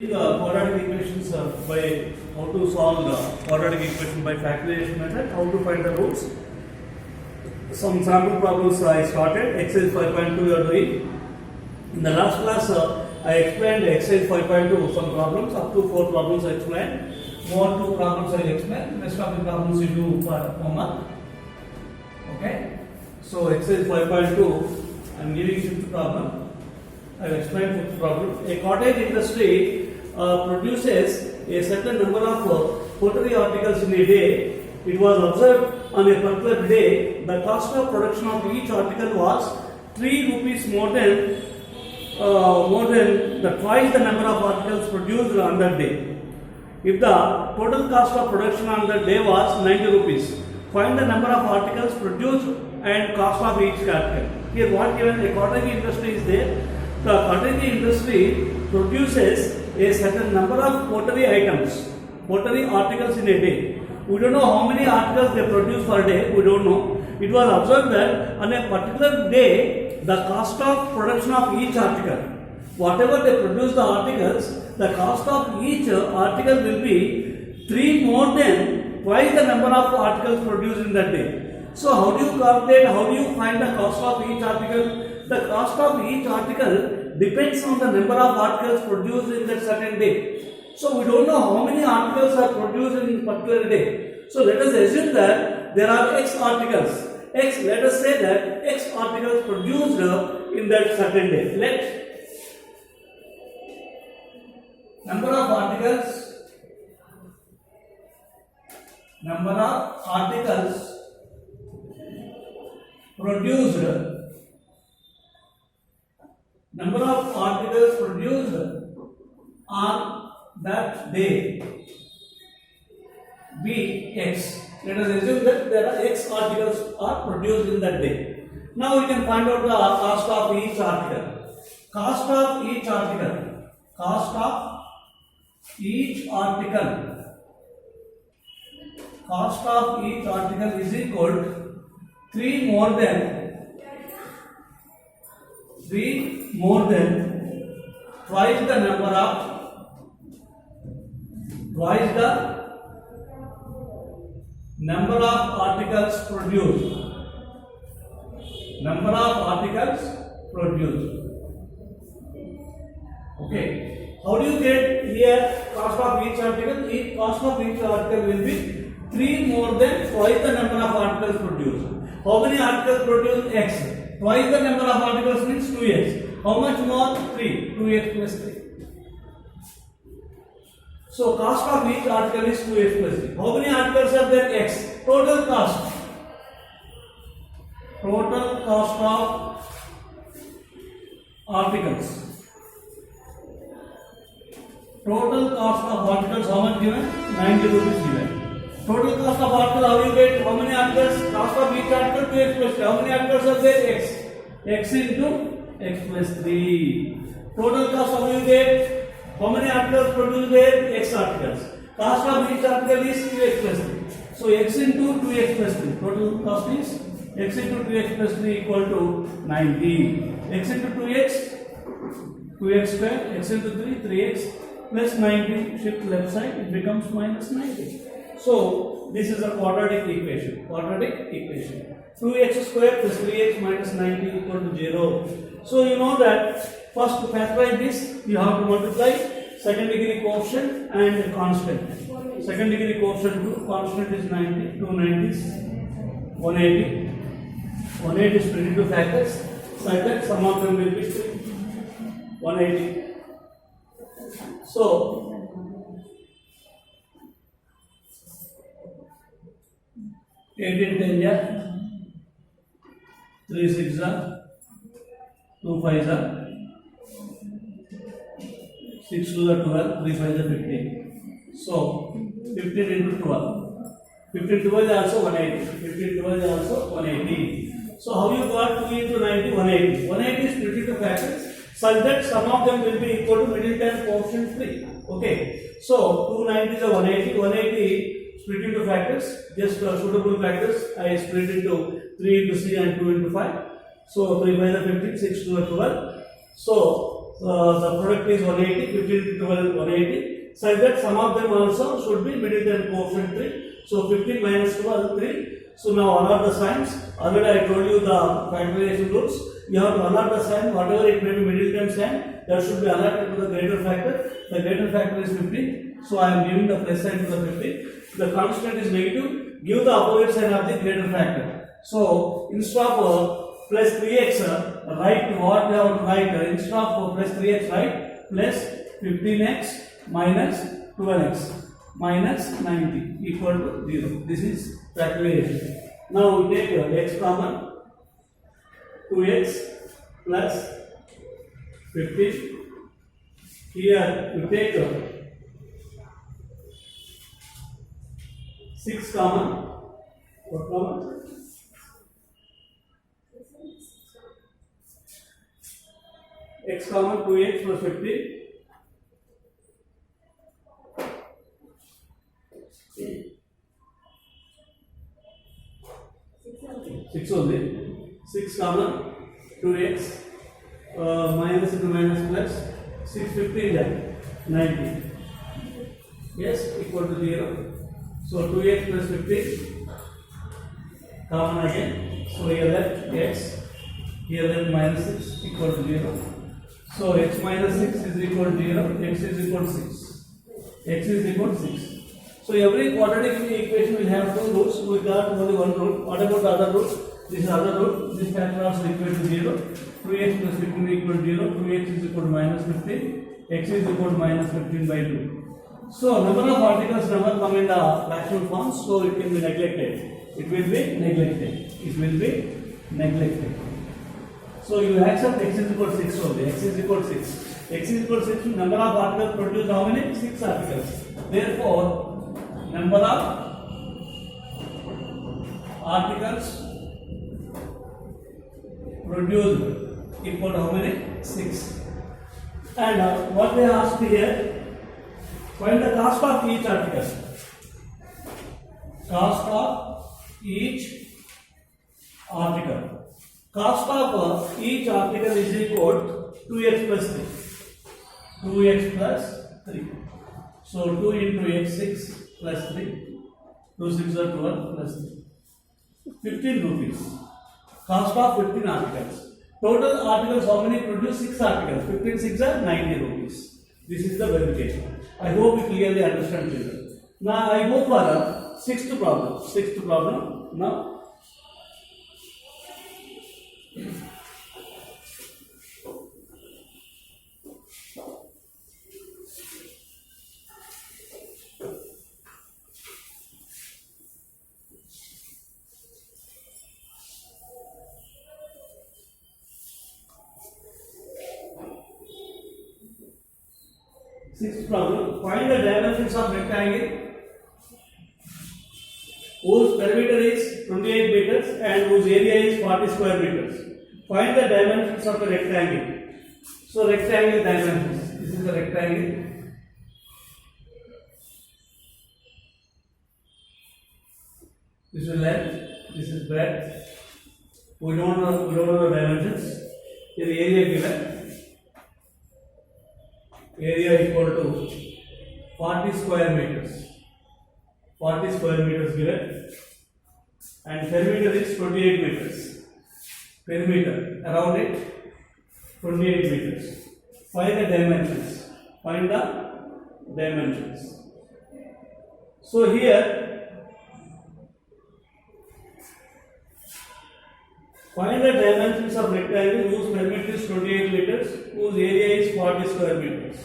The quadratic equations by how to solve the quadratic equation by factorization method, how to find the roots. Some sample problems I started, exercise 5.2 you are doing. In the last class I explained exercise 5.2 some problems, up to 4 problems I explained. More 2 problems I explained, rest of the problems you do for homework. Okay, so exercise 5.2 I am giving you the problem. I will explain the problem. A cottage industry produces a certain number of pottery articles in a day. It was observed on a particular day the cost of production of each article was 3 rupees more than the twice the number of articles produced on that day. If the total cost of production on that day was 90 rupees, find the number of articles produced and cost of each article. Here what given, a cottage industry is there. The cottage industry produces a certain number of pottery items, pottery articles in a day. We don't know how many articles they produce per day, we don't know. It was observed that on a particular day, the cost of production of each article, whatever they produce the articles, the cost of each article will be 3 more than twice the number of articles produced in that day. So how do you calculate, how do you find the cost of each article? The cost of each article depends on the number of articles produced in that certain day. So we don't know how many articles are produced in a particular day. So let us assume that there are X articles. Let us say that X articles produced in that certain day. Let number of articles produced on that day be X. Let us assume that there are X articles are produced in that day. Now we can find out the cost of each article. Cost of each article is equal to 3 more than twice the number of articles produced. Okay. How do you get here cost of each article? Each cost of each article will be 3 more than twice the number of articles produced. How many articles produced? X. Twice the number of articles means 2x. How much more? 3. 2x plus 3. So cost of each article is 2x plus 3. How many articles are there? X. Total cost of articles. Total cost of articles, how much given? 90 rupees given. Total cost of article, how you get? How many articles? Cost of each article 2x plus 3. How many articles are there? X. X into x plus 3. Total cost, how you get? How many articles produced there? X articles. Cost of each article is 2x plus 3. So x into 2x plus 3. Total cost is x into 2x plus 3 equal to 90. X into 2x square, x into 3, 3x plus 90. Shift left side, it becomes minus 90. So this is a quadratic equation. 2x square plus 3x minus 90 equal to 0. So you know that first to factorize this, you have to multiply second degree coefficient and constant. Second degree coefficient 2, constant is 90, 2 90s, 180. 180 is split into factors, so that sum of them will be 180. So 18 10 yeah, 3 6 are, 2 5 are, 6 2 are 12, 3 5 are 15. So 15 into 12. 15 12 is also 180. 15 12 is also 180. So how you got 2 into 90? 180. 180 is split into factors such that sum of them will be equal to middle term coefficient 3. Okay. So 2 90s are 180. 180 split into factors. Just suitable factors. I split into 3 into 3 and 2 into 5. So 3 5 are 15, 6 2 are 12. So the product is 180, 15 to 12, 180. Such that some of them also should be middle term coefficient 3. So 15 minus 12, 3. So now allot the signs. Already I told you the factorization rules. You have to allot the sign, whatever it may be middle term sign, that should be allotted to the greater factor. The greater factor is 50. So I am giving the plus sign to the 50. The constant is negative. Give the opposite sign of the greater factor. So instead of plus 3x, write what we have to write. Instead of plus 3x, write plus 15x minus 12x minus 90 equal to 0. This is factorization. Now we take x common, 2x plus 15. Here we take 6 common. What common? X common, 2x plus 15. 6 only. 6 common, 2x minus into minus plus 6, 15 90. Yes, equal to 0. So 2x plus 15 common again. So here that x, here that minus 6 equal to 0. So x minus 6 is equal to 0, x is equal to 6. X is equal to 6. So every quadratic equation will have two roots. We got only one root. What about the other root? This is other root. This factor also equal to 0. 2x plus 15 equal to 0. 2x is equal to minus 15. X is equal to minus 15 by 2. So number of articles never come in the fractional form. So it can be neglected. It will be neglected. It will be neglected. So you accept x is equal to 6 only. X is equal to 6. X is equal to 6. Number of articles produced how many? 6 articles. Therefore, number of articles produced equal to how many? 6. And what they asked here, find the cost of each article. Cost of each article. Cost of each article is equal to 2x plus 3. 2x plus 3. So 2 into x 6 plus 3. 2 6 are 12 plus 3. 15 rupees. Cost of 15 articles. Total articles how many produce? 6 articles. 15 6 are 90 rupees. This is the verification. I hope you clearly understand children. Now I go for the sixth problem. Sixth problem. Now sixth problem, find the dimensions of rectangle whose perimeter is 28 meters and whose area is 40 square meters. Find the dimensions of a rectangle. So rectangle dimensions. This is the rectangle. This is length. This is breadth. We don't know the dimensions. The area given. Area equal to 40 square meters. 40 square meters given. And perimeter is 28 meters. Perimeter around it 28 meters. Find the dimensions. Find the dimensions. So here find the dimensions of rectangle whose perimeter is 28 meters, whose area is 40 square meters.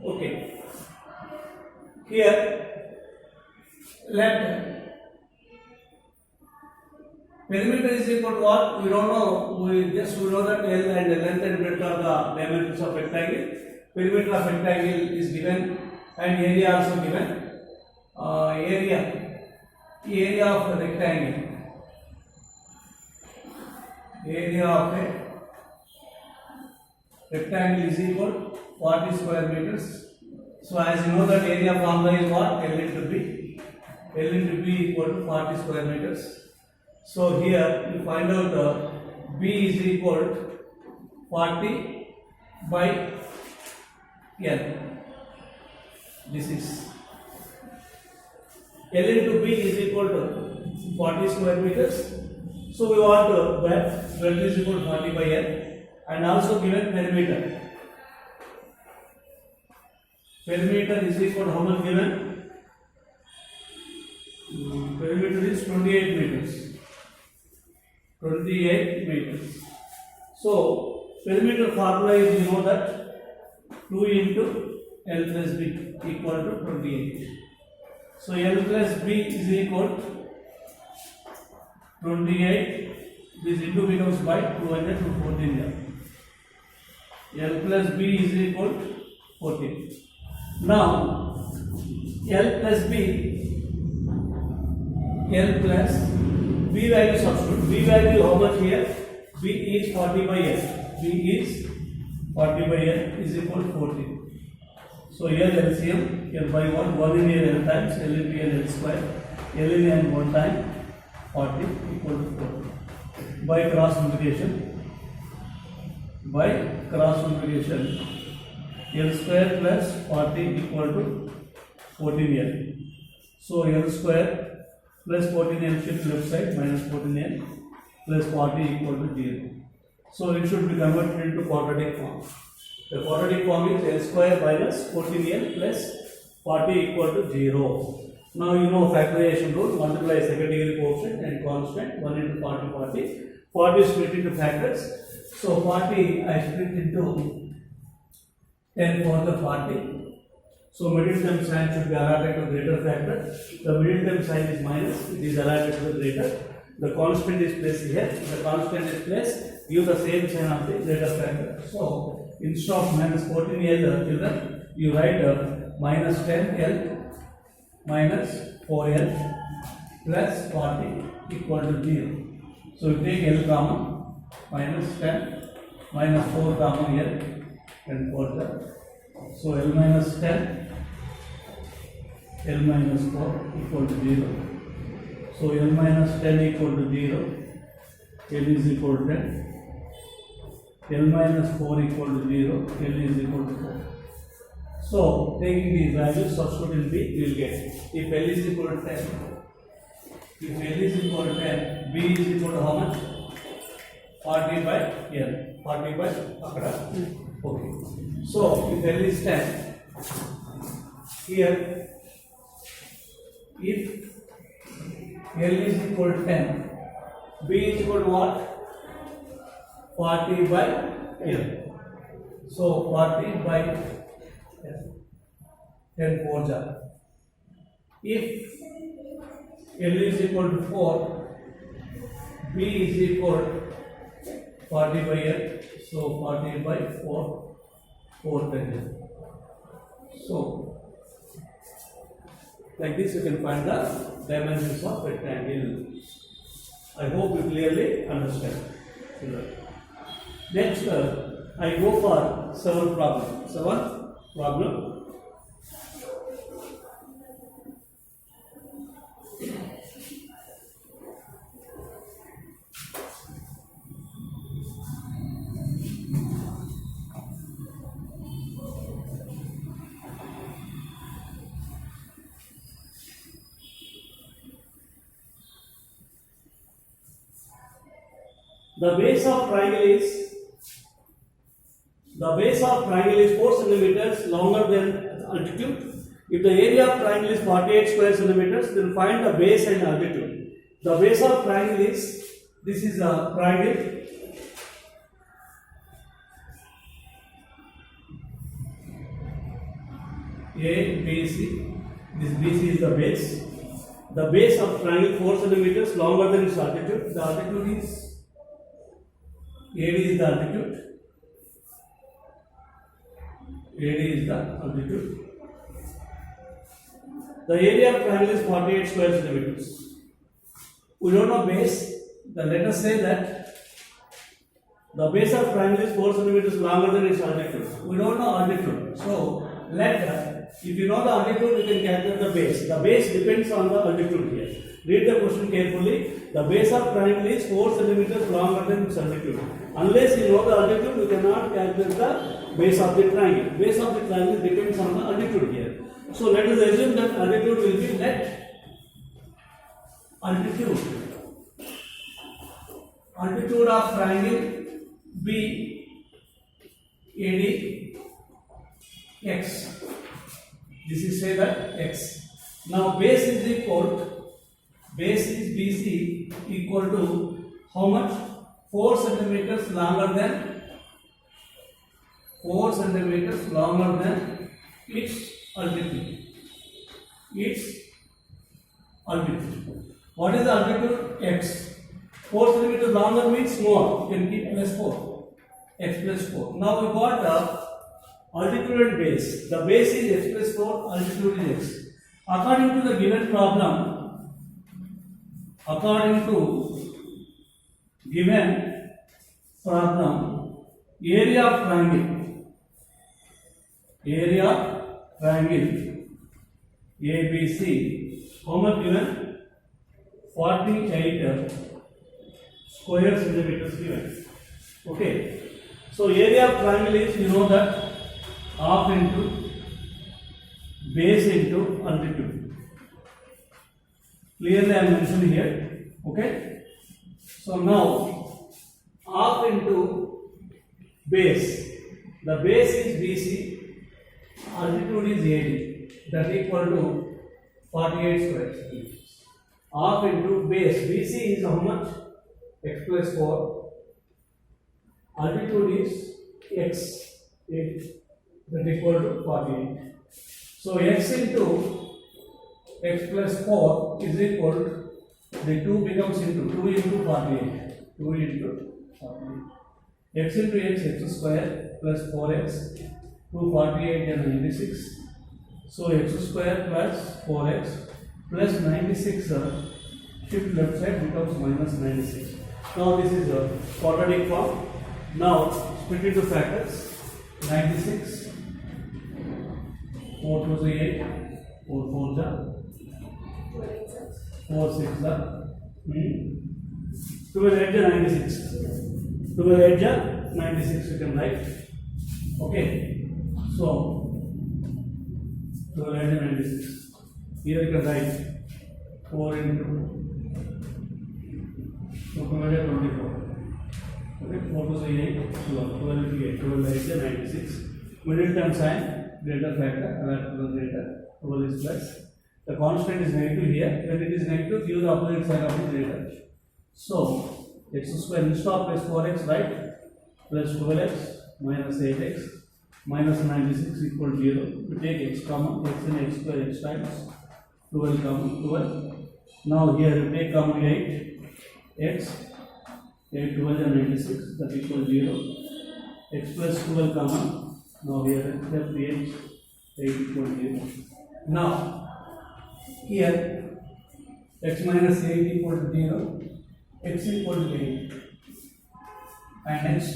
Okay. Here, let perimeter is equal to what? We don't know. We know that L and length and breadth are the dimensions of rectangle. Perimeter of rectangle is given and area also given. Area of the rectangle. Area of a rectangle is equal to 40 square meters. So as you know that area formula is what? L into B. L into B equal to 40 square meters. So here you find out B is equal to 40 by L. This is L into B is equal to 40 square meters. So we want that breadth is equal to 40 by L, and also given perimeter. Perimeter is equal to how much given? Perimeter is 28 meters. 28 meters. So perimeter formula is, you know that 2 into L plus B equal to 28. So L plus B is equal to 28. This into becomes by 200 to 14. L plus B is equal to 14. Now L plus B, L plus B value substitute. B value how much here? B is 40 by L. B is 40 by L is equal to 14. So here LCM, L by 1 in here L times, L into L, L square, L in N 1 time, 40 equal to 4. By cross multiplication, L square plus 40 equal to 14L. So L square plus 14L shift left side minus 14L plus 40 equal to 0. So it should be converted into quadratic form. The quadratic form is L square minus 14L plus 40 equal to 0. Now you know factorization rule, multiply second degree quotient and constant 1 into 40, 40. 40 is split into factors. So 40 I split into 10 for the 40. So middle term sign should be allotted to greater factor. The middle term sign is minus, it is allotted to the greater. The constant is placed here. The constant is placed, give the same sign of the greater factor. So instead of minus 14L children, you write minus 10L minus 4L plus 40 equal to 0. So you take L common, minus 10 minus 4 common L and 4. So L minus 10, L minus 4 equal to 0. So L minus 10 equal to 0, L is equal to 10, L minus 4 equal to 0, L is equal to 4. So taking these values, substitute in B, you will get, if L is equal to 10, if L is equal to 10, B is equal to how much? 40 by L, 40 by Akada. Okay. So if L is 10, here, if L is equal to 10, B is equal to what? 40 by L. So 40 by L. 10 4 jar. If L is equal to 4, B is equal to 40 by L. So 40 by 4, 4 10. So like this you can find the dimensions of rectangle. I hope you clearly understand. Next, I go for 7th problem. 7th problem. The base of triangle is 4 centimeters longer than altitude. If the area of triangle is 48 square centimeters, then find the base and altitude. The base of triangle is, this is a triangle. A, B, C. This BC is the base. The base of triangle 4 centimeters longer than its altitude. The altitude is AD is the altitude. AD is the altitude. The area of triangle is 48 square centimeters. We don't know base. Then let us say that the base of triangle is 4 centimeters longer than its altitude. We don't know altitude. So if you know the altitude, you can calculate the base. The base depends on the altitude here. Read the question carefully. The base of triangle is 4 centimeters longer than its altitude. Unless you know the altitude, you cannot calculate the base of the triangle. Base of the triangle depends on the altitude here. So let us assume that altitude will be let altitude of triangle be AD x. This is say that x. Now base is BC equal to how much? 4 centimeters longer than its altitude. What is the altitude? X. 4 centimeters longer means more. You can keep plus 4. X plus 4. Now we got the altitude and base. The base is x plus 4, altitude is x. According to the given problem, area of triangle ABC, how much given? 48 square centimeters given. Okay. So area of triangle is, you know that, half into base into altitude. Clearly I am mentioning here. Okay. So now half into base. The base is BC, altitude is AD. That equal to 48 square centimeters. Half into base. BC is how much? X plus 4. Altitude is x. 8. That equal to 48. So x into x plus 4 is equal to, the 2 becomes into 2 into 48. 2 into 48. X into x square plus 4x. 248 and 96. So x square plus 4x plus 96 shift left side becomes minus 96. Now this is a quadratic form. Now split into factors. 96, 4 2 is 8, 4 4 is 4 6 is 12 8 is 96. 12 8 is 96 you can write. Okay. So 12 8 is 96. Here you can write 4 into 24. Okay, 4 to 8, 12, 12 into 8, 12 is 96. Middle term sign, greater factor, that plus greater, 12 is plus. The constant is negative here. When it is negative, use the opposite side of the greater. So, x square instead of plus 4x, right? Plus 12x minus 8x minus 96 equal to 0. We take x common, x and x square x times 12 common, 12. Now here we take common 8, x, 8 12 and 96, that equal 0. X plus 12 common, now here left the x, 8 equal 0. Now here x minus 8 equal to 0, x equal to 8, and next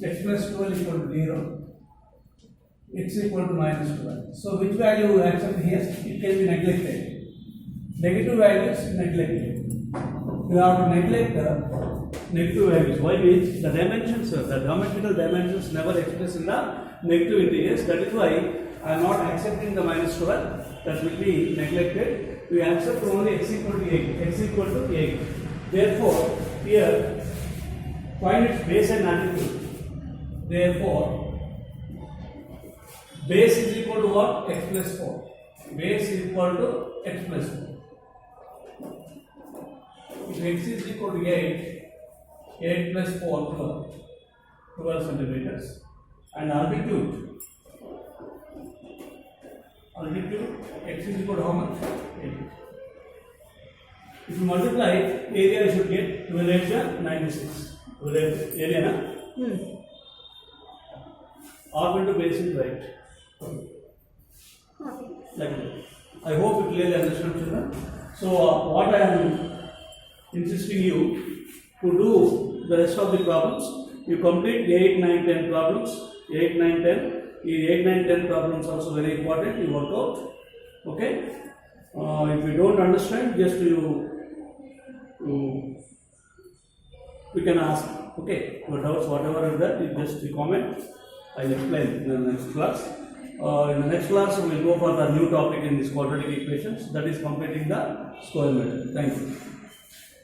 x plus 12 equal to 0, x equal to minus 12. So which value you accept here? It can be neglected. Negative values neglected. You have to neglect the negative values. Why? Means the dimensions, the geometrical dimensions never express in the negative integers. That is why I am not accepting the minus 12. That will be neglected. We accept only x equal to 8. X equal to 8. Therefore, here find its base and altitude. Therefore, base is equal to what? X plus 4. Base is equal to x plus 4. If x is equal to 8, 8 plus 4, 12 centimeters. And altitude, x is equal to how much? 8. If you multiply it, area you should get 12 8 96. 12 area, na? Half into base is right. Like that. I hope you clearly understand, children. So, what I am insisting you to do the rest of the problems, you complete 8, 9, 10 problems. 8, 9, 10. 8, 9, 10 problems also very important. You work out. Okay. If you don't understand, just you can ask. Okay. Your doubts, whatever is that, you just comment. I'll explain in the next class. In the next class, we will go for the new topic in this quadratic equations, that is completing the square method. Thank you.